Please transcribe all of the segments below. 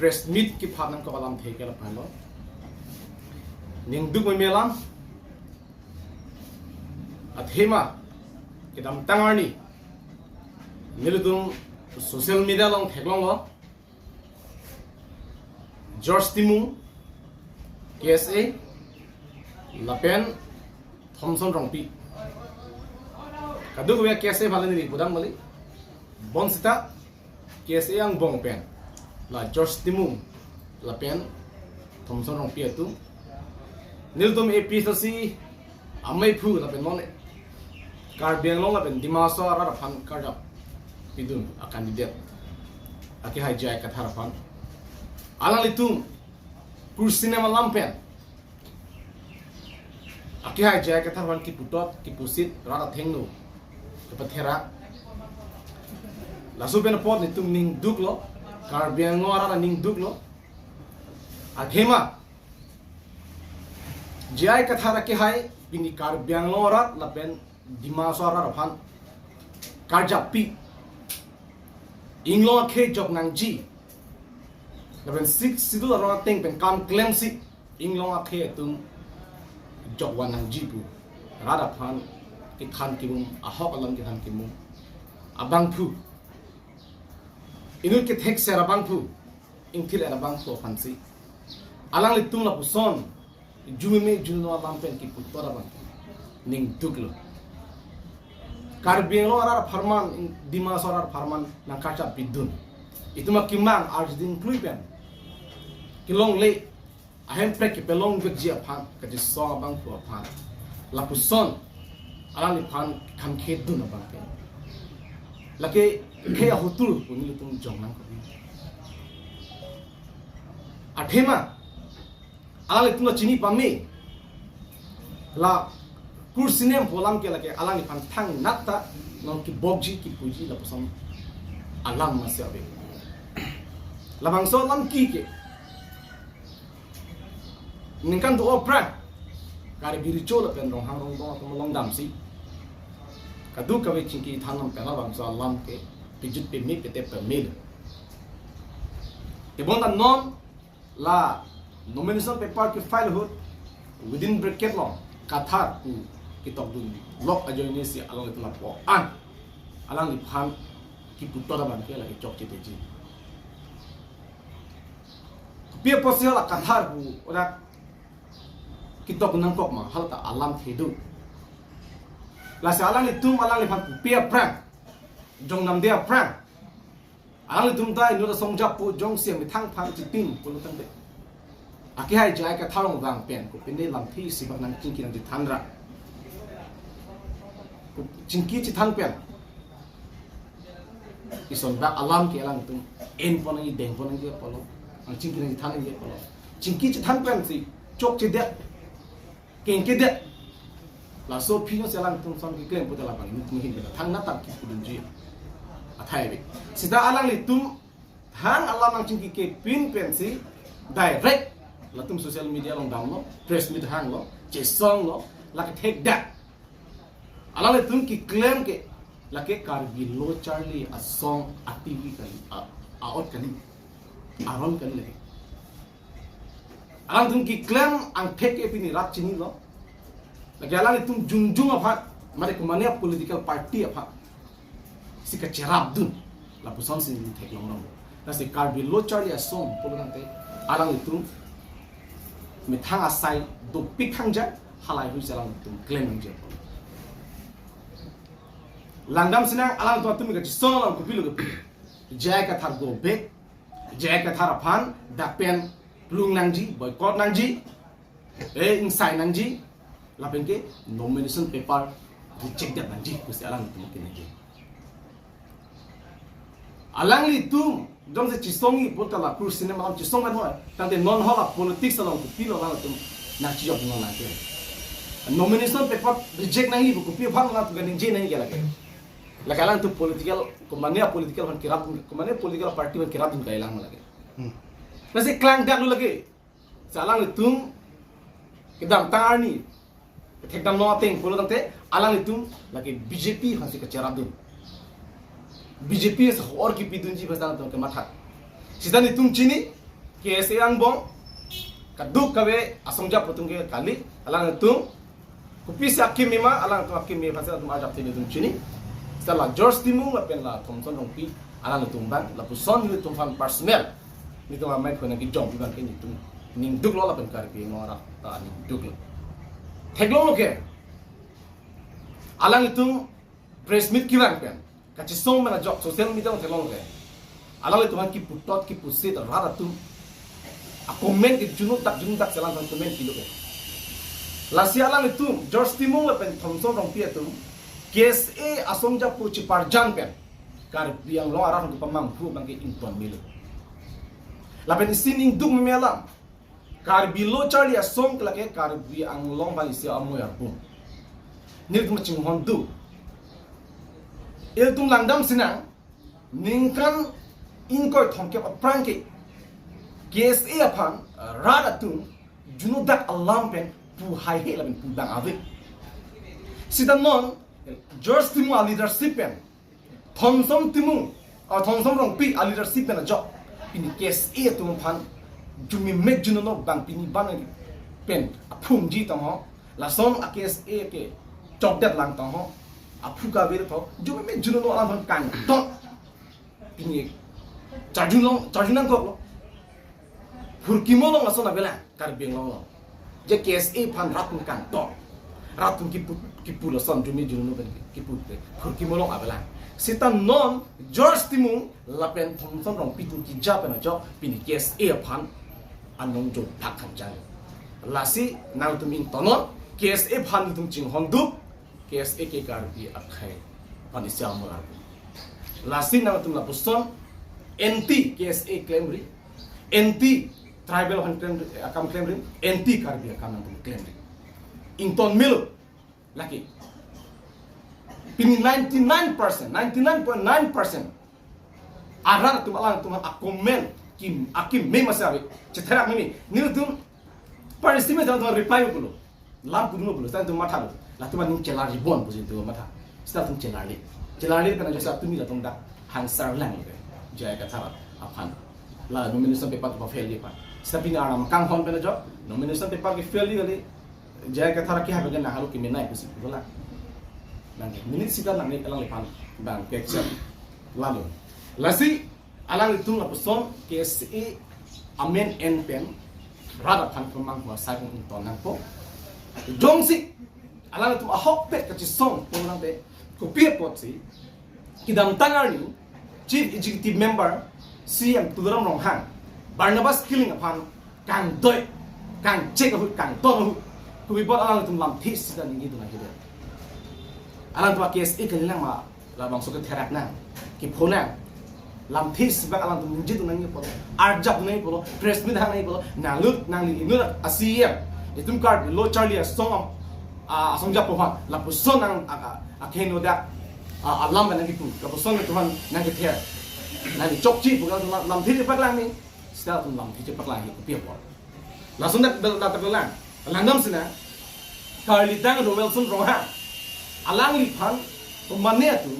press meet ki phanam ka balam the ke la phalo ning du mai melam athema kidam tangarni niludum social media long theklong lo George Timung KSA Lapen Thompson Rongpi kadu gue KSA balen ni budang mali bonsita KSA yang bong pen la George Timung Lapen Thompson Rongpi itu niludum AP sasi amai phu lapen mole Karbiang long lapen dimaso ara phan kardap pidun a candidate aki hajai ka tharapan alang litum kursine malampen aki hajai ka tharapan ki putot ki pusit rara thengnu ke pathera lasu ben pot litum ning duklo Karbiang ngora ning duklo athema jai ka thara ki hai bini Karbiang ngora lapen dimaso ara phan karjapi Inglo ke job nang ji laban six sidu ro teng pen kam claim si Inglo ke tum job wan nang ji bu rada phan ki khan ki mum a hok alam ki khan ki mum abang phu inu ke thek sera bang phu ingthil era bang phu phan si alang li tum la puson jumi me juno alam pen ki putora bang ning duklo Karbiang lo ara farman dimas ara farman nang kaca bidun itu mak kimang arjin kluipen kilong le ahem prek ki pelong bejia phan ka ji so bang pu phan la puson ala li phan kham khet dun bang pe lake ke hutul puni tum jong nang ko athema ala li tum chini pame la kursinem polam ke lake alang ni pantang natta non ki bogji ki puji la posam alam masabe labang so lam ki ke ningkan do opra kare biri chola pen rong hang rong do to long dam si kadu ka we chinki thanam pe labang so lam ke pijut pe mi pe te pe mil ke bonda non la nomination paper ki file hut within bracket long kathar ku kitab dun lok ajo ini si alang itu lapo an alang di phan ki putora ban ke lagi chok chete ji pia posio la kathar bu ora kitab nang kok ma halta alam thedu la sa alang itu alang li phan pia pran jong nam dia pran alang itu dai nu da song jap pu jong siam mi thang phang chi tim pu tang de aki hai jai ka tharong wang pen ko pinde lam thi si bak nang king king di thandra jingki ci thang pen ison ba alam ke alang tum en pon ngi deng pon ngi polo ang jingki ngi thang ngi polo jingki ci thang pen si chok ci de king ke de la so phi no selang tum son ki klem putala bang ni hin be thang na tak ki pudun ji athai be sida alang li tum thang alam ang jingki ke pin pen si direct la tum social media long down lo press meet hang lo che song lo la ke take that alang le tum ki claim ke la ke Karbi lo Charlie a song a TV kali a out kali aron kali le alang tum ki claim ang take e pini rat chini lo la ke alang le tum jungjung apa mare ko mane political party apa si ka cherab dun la puson sin ni take long long la se Karbi lo Charlie a song pulukan te alang le tum mi thang asai do pik thang ja halai hu jalang tum claim nje langdam sinang alang to tum ga song lang ko bilu ga jai ka thar go be jai ka thar phan dak pen lung nang ji boycott nang ji inside nang ji la pen ke nomination paper reject that nang ji ko se alang tum ke nang ji alang li tum dom se chisongi botala kur cinema lam chisong ma hoy tante non hola politics along ko pilo lang tum na chi job non na ke nomination paper reject nang li ko pi phang la tu ga ning je nang ke la ke la kalang tu political ko mania political ban kirap ko mania political party ban kirap dun kailang lage nasi klang dak lu lage salang tum kedam tani thekdam no teng polo tante alang tum lage BJP hasi ka charab dun BJP से और की पिदुंजी बस्तान तो के माथा सीधा नी तुम चीनी KSA ang bong kaduk kawe asongjap putung ke kali alang tung kupis akim mima alang tu akim mima pasal tum ajak tini tum chini setelah George Timung la pen la Thomson rongpi alang tung ban la puson ni tum fan personnel ni tum amai ko na ki jong ban ke ni tum ning duk lo la pen kar pi ngora ta ning duk lo theglong lo ke alang tung press meet kiran pen kachi song mana jok social media theglong ke alang tung ki putot ki pusit rada tum a comment ke junuk tak selang comment kilo ke lasi alang itu George Timung le pen Thomson rong pia tu KSA asongja pu cipar jan pen kar biang lo arah ku pamang pu bang ke inton milo la pen sining duk melam kar bilo charli asong kla ke kar bi ang long bang isi amu ya pu nil tu macing hondu il tum langdam sinang ningkan ingkoi thongke prang ke KSA apan rada tung junudak alam pen pu hai he labin pu bang avik sida non George Timung a leadership pen Thomson Timung Thomson rong pi a leadership pen a job ini KSA tung pan jumi mek junono bang pini ban pen a phung ji tong ho la son a KSA ke job dat lang tong ho a phu ka ver tho jumi mek junono alam kan ton ini charjunang ko lo Furkimolong asona bela karbing long je KSA pan ratun kan to ratun kipu lo son jumi juno ben kipu furkimolong abela sita non George Timung lapen Thomson rong pitu ki japan jo pini KSA pan anong jo pakhan jang lasi nang tuming tonon KSA pan tum ching hondu KSA ke karbi akhai pan isiam mar lasi nang tum la puson NT KSA claimri NT tribal akam claim rin NT karbi akam nang claim rin inton mil laki pini 99.9% aran tum alang tum akomen kim akim me masabi cetera mimi nil tum parisime tum reply bulo lam kuduno bulo tum matha la tum ning celari bon bujin tum matha sta tum celari kana jasa tumi la tum da hansar lang jaya ka thara aphan la nomination paper to fail li pa sabi na aram kang hon pena jo nomination paper ki fail li jaya ka thara ki ha na halu ki menai kusi bola nang minute sita nang ni alang lepan bang picture lalu lasi alang itu la person KSA amen en pen rada pan pemang ko sa kong ton nang po jongsi alang itu ahok pet ka chi song po nang be ko pie pot si kidam tangar ni chief executive member CM Tudaram Rong Hang Barnabas killing upon kang doi kang check of kang ton ku bi bot alang tum lam this sida ni du na hide alang tu KSA kan lang ma la bang so ke therak na ki phona lam this ba alang tum ji du na ni po arjap na ni po press meet ha na ni po na lut nang ni nu CM itum card lo charlie song song jap po ha la po son nang akeno da alam ba na ki pu la po son tu han nang ki the nang chokchi bukan lam this pak lang ni setelah tu lam this pak lang ki po langsung dak tak lang langam sina Carlitang Romelson Roha alang lipan pemane tu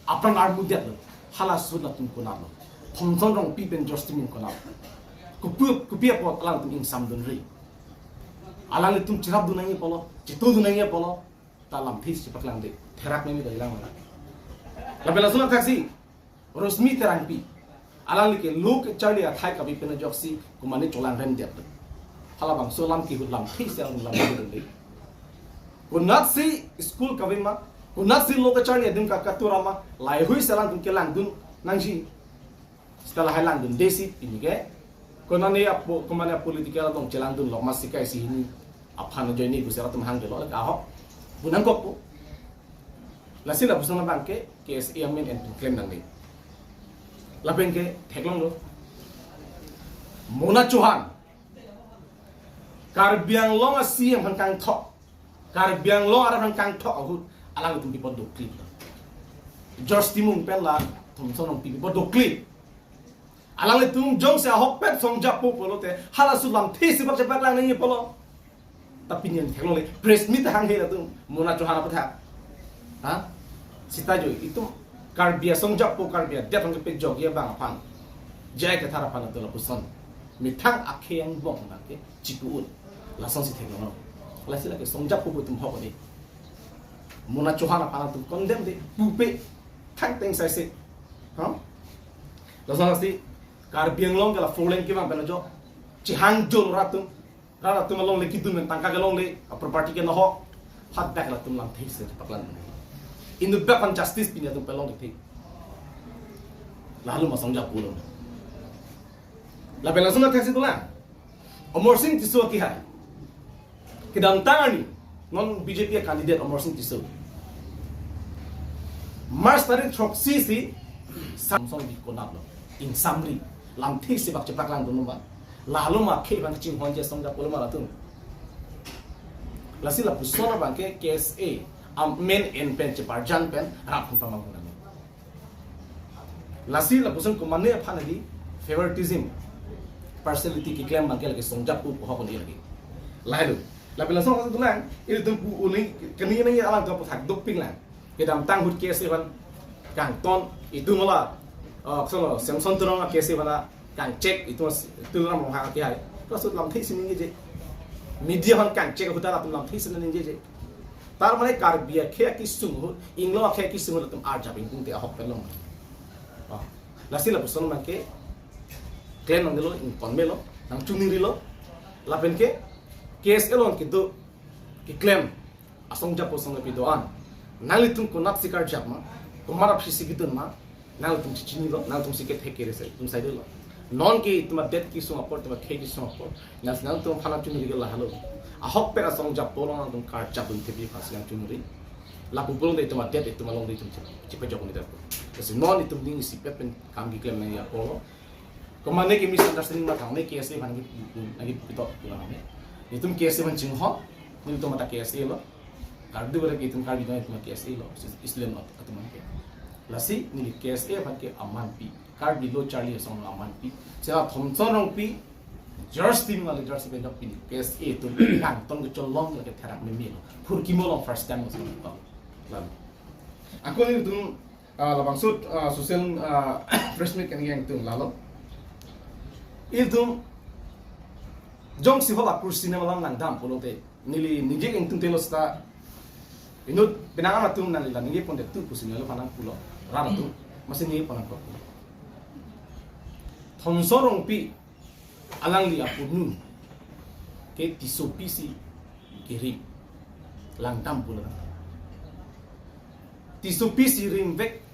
apran armudet lo halas sudah tum kunalo Thomson rong pi ben Justin kunalo kupia pot alang tum insam dunri alang tum cirap dunangi polo citu dunangi polo talam this cepak lang de therak nemi da ilang mana labela suna taksi rosmi terang pi alang like look charlie athai kabi pen joksi kumane cholang ren det hala bang so lam ki lam this yang lam dunri kunat si school kawima kunat si loka charlie adum ka katurama lai hui salang tum kelang dun nangsi setelah halang dun desi ini ke konane apo kumane political dong celang dun lok masikai si ini aphan jo ini busara tum hang de lo ka ho bunang kok po lasi la busana bangke KSA amen and claim nang ni lapen ke theklong lo Mona Chauhan karbiang long CM hangkang tho karbiang long arah hangkang tho ahut alang tum people do clip George Timung pela Thomson rong people do clip alang tum jong se hok pet song japo polo te hala sulam thisi bak bak lang ni polo tapi nyen theklong le press meet hang he tum Mona Chauhan apa tha ha sita jo itu karbia song japo karbia dia tong pe jog ya bang pan jai ka thara pan to la puson mitang akhe yang bong bangke cikuun lasang si thengno lasi lagi songjap pu tum hok ni muna chohana pana tum condemn de pupe thang teng sai se ha lasang si kar biang long kala folen ki bang bela jo chi hang jon ratum long le kidun men tangka ga long le property ke no ho hat dak la tum lam thei se paklan in the back on justice pinya tum pelong de lalu masang jap pulo la bela sunga thesi tulang Amar Singh Tiso ki hai kidang tangani non BJP candidate Amar Singh Tiso Mars tarik trop sisi Samsung di konap lo in summary lam thi se bak cepak lang dunu ba lalu ma khe bang ching honje songa pulo ma latung lasi la pusona bang ke KSA am men en pen cepar jan pen rap pamang na lasi la puson kumane phanadi favoritism partiality ki claim bangke lagi songjap pu ho koni lagi lalu la pela song sa tulang il tum pu uling kani nang alang ka thak dok ping lang ke dam tang hut ke se ban kang ton itu mala solo samson turang ke se bana kang check itu tu ram ha ke hai to sut lam thei sin ni je media han kang check hutara tum lam thei sin ni je tar mane kar bia khe ki sung inglo khe ki sung tum ar japing tung te hok pelong lasi la puson bangke claim nang delo in konmelo nang chungning rilo lapen ke case elon kitu ki claim asong japo song le pidoan nalitum kunat sikar japma kumara phisi kitun ma nalitum chichini lo nalitum siket hekere se tum sai lo non ki tuma det ki song apor tuma ke ki song apor nalitum phana chungni gela halo ahok pera song japo lo nang tum kar japun tebi phasi yang chungri lapu pulong de tuma det tuma long de tum chipe jokoni da kasi non itum ding sipet pen kam ki claim na ya polo Kemana kami misunderstanding matang ni KSA ban lagi pitok pulang ni. Itu KSA ban cingho, ni itu mata KSA lo. Kardu berarti itu kardu itu mata KSA lo. Islam atau mana ke? Lasi ni KSA ban ke aman pi. Kardu lo Charlie song aman pi. Sebab Thompson rong pi. George team ngali George ben pi. KSA itu kan tong ke colong lagi terak memi lo. Pur kimolong first time mesti kita. Lalu. Aku ni itu labang sud social press meet kan yang itu lalu. Itu jong si hola kursi na malang nang dam pulong te nili nije ing tung telos ta inut pinanga matung nang lila nije ponde tu kursi nalo panang pulo rara tu masih nije panang ko thonsorong pi alang li apunu ke tisopi si kiri lang dam pulo tisopi si rimvek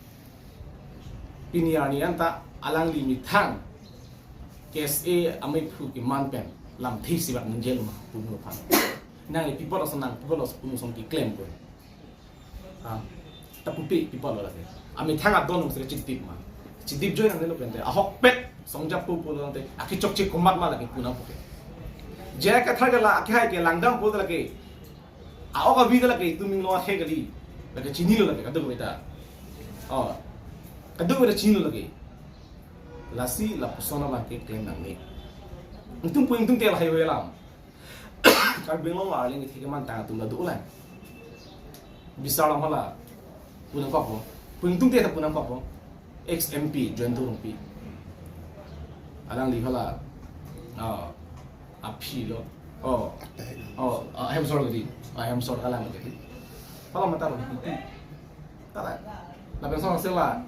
piniani anta alang li mithang KSA amai phu ki man pen lam thi si bak ninjel ma puno phan nang people os nang people os puno som ki claim ko ta pupi people la ke ami thanga don se chitip ma chitip join nang lo pen te ahok pet songjap pu puno te akhi chok chi komat ma la ke puna puke je ka thar la akhi hai ke langdam pu la ke ao ka vi la ke tuming lo he ga li la ke chini lo la ke ka do beta ka do beta chini lo la ke lasi la persona bangke claim nang ni untung puing tung tel hai welam kar benglo arling thi ke man ta tum la du lan bisalam hala punang papo puing tung te ta punang papo ex MP join tu pi alang li hala api lo I am sorry kalang ke hala mata ro tala la persona sela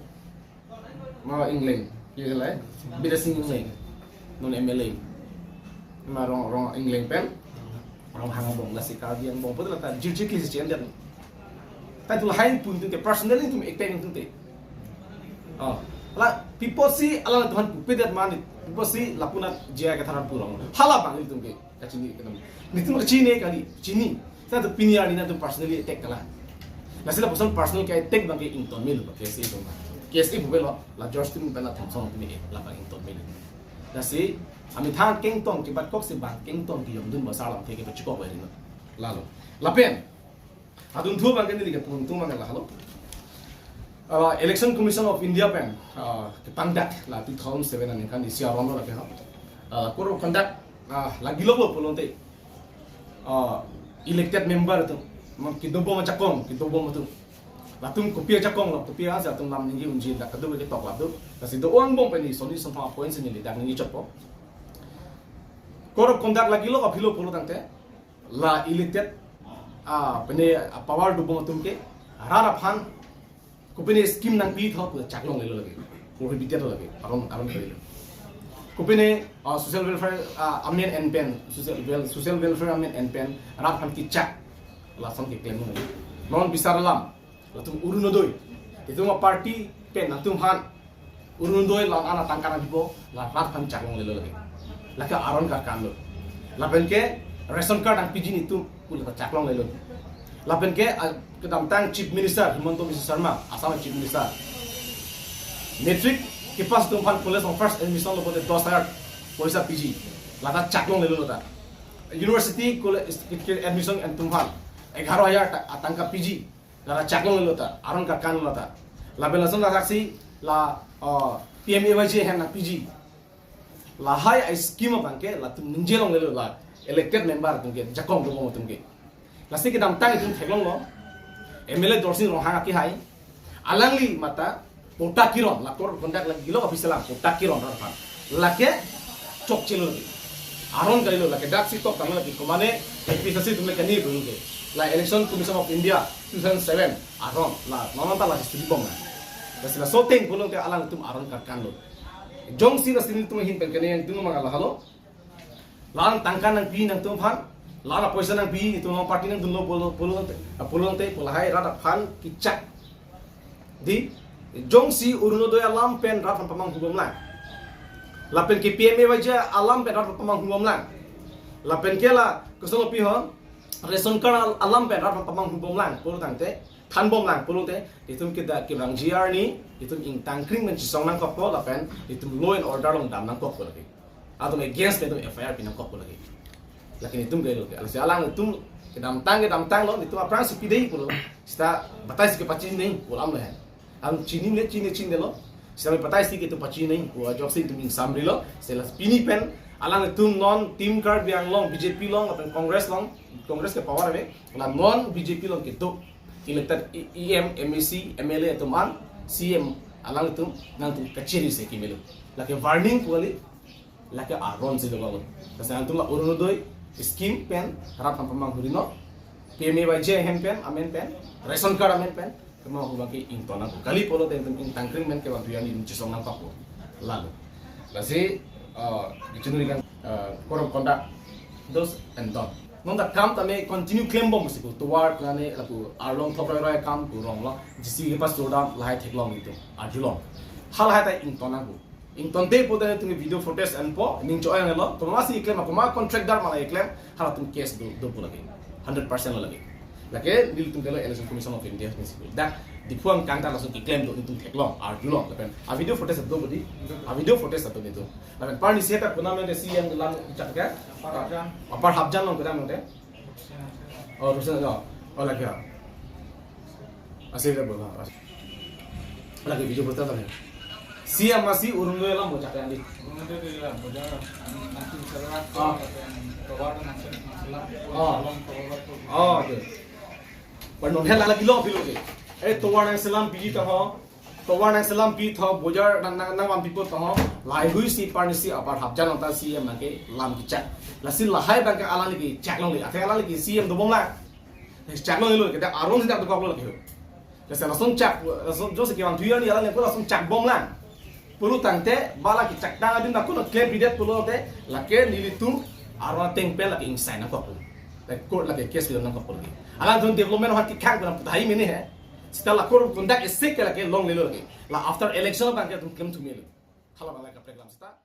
ma England ये है बिना सिंग England नॉन MLA mà rong England pen rong hang bong la sikar biang bong pada ta jirjir ki si chen dan ta tu hai pun tu ke personally tu ekten tu te la people see ala tuhan pu pedat man people see lapuna jia ka tharan purong hala bang tu ke ka chini ke ni tu chini ka ni chini ta tu pinia ni na tu personally attack kala la sila person personal ka attack bang ke ington mil ba ke si tu KSA bubelo la George Tim bela Thompson ni la bang ington mil la si ami thang keng tong ki bat kok si bang keng tong ki yom dun ba salam the ke ba chiko ba ri no lalo la pen adun thu bang ke ni ke pun tu mang la halo election commission of India pen ke pandak la 2007 ani kan isia ron la ke ha koro pandak lagi lo polon te elected member tu ki dobo ma chakong ki dobo ma tu latung kopia chakong la kopia sa tung nam ni unji da kadu ke tok la du kasi do ong bong pe ni solution fa points ni le da ni chapo Code of conduct lagi lo kapilo polo tangte la elected pene power du bom tumke rara phan kupene scheme nang pi tho pu chaklong lelo lagi prohibited lagi aron kali kupene social welfare amien and pen social welfare amien and pen rap phan ki chak la som ki claim lagi non bisaralam la tum urunodoi itu ma party pen nang tum han urunodoi la ana tangkana dibo la rap phan chaklong lelo lagi laka aron ka kan lo lapen ke ration card ang pijin itu pula chaklong lelo lapen ke kedam tang chief minister Himanto Biswa Sarma Assam chief minister metric ke pas tumpan police on first admission lo bote 10,000 polisa piji lata chaklong lelo lata university college admission and tumpan 11,000 atangka piji lata chaklong lelo lata aron ka kan lata lapen lason la saksi la PMAYJ hen na piji la hai ai scheme bangke la tum ninjelong lelo la elected member tungke jakong do mo tungke la sik dam tang tum thaglong lo MLA dorsin rohanga ki hai alangli mata pota kiron la kor kondak la gilo official pota kiron ran phan la ke chok chelo aron gailo la ke dak si tok tang la ki komane APSC tumle kani bulunge la election commission of India 2007 aron la mamanta la studi bom la sila soteng bulung ke alang tum aron ka kan lo jong si rasin tum hin pen kene yang tum mangala halo lang tangkan nang pi nang tum phan lana poisa nang pi itu no party nang dunlo polo te polahai rada phan kicak di jong si urunodoi alam pen rat pamang hubom lang lapen ke PMA waja alam pen rat pamang hubom lang lapen ke la kusono pi ho ration card alam pen rat pamang hubom lang polo tangte than bom lang polo te itum ke da ke rang GR ni itum ing tangkring men chisong nang koppo lapen itum law and order long dam nang koppo lagi atau against itum FIR pinang koppo lagi lakin itum gelo ke alsi alang itum ke dam tang lo itum aprang sipidei polo sta batai ke pacin nei ulam le am chini lo sta batai ke itum pacin nei ko jokse itum ing samri lo selas pini pen alang itum non team card biang long BJP long apen congress ke power ave la non BJP long ke to elected EM, MAC, MLA itu man, CM alang itu nanti keciri se kimelo. Laki warning kali, laki aron se doang. Kasi nanti lah urunodoi scheme pen harap pamang hurino, PMAYJ hen pen, amen pen, ration card amen pen, kemau bagi intona kali polo tentu intangkring men ke waktu yang dicisong nang papo. Lalu, kasi dicendurikan korup kondak dos and done. Nonda kam tame continue claim bom musiku toward plane laku arlong thoprai roi kam ku rong lo jisi ke pas rodam lai theklong itu ajulong hal hai ta intona ku intonte podane tumi video footage and po ning choi ngelo to masi claim ko ma contract dar mala claim hala tum case do lagi 100% lo lagi lake dil tum kelo election commission of India musiku dak dipuang kanta langsung ki claim do itu theklong ajulong lapen a video footage do bodi a video footage to itu lapen parni seta kuname de CM lam chakka apar habjan long kedam ngote oh rusan no oh lagi ya asih dah bola lagi video foto tadi CM masih urundu lam bocak yang di urundu di lam bocak nanti setelah provar nanti oh oke pernah hela lagi lo bilo ke towar nang selam pi tho bojar nang wam pipo tho lai hui si parnisi apar habjan anta CM ke lam kicak lasil lahai bang ke alang lagi chaklong li athe alang lagi CM do bom la chaklong lo ke da aron dak do ko lagi la sa langsung chak langsung jo se ke wang tuya ni alang ko langsung chak bom la pulu tangte bala ki chak dang adin ko claim bidet pulu te la ke nilitum aron tempel lagi inside nang ko la court lagi case nang ko lagi alang don development hat ki khang ko dai mene hai setelah korup kondak isik lagi long lelo lagi la after election bang ke tum claim to me hala bala ka program sta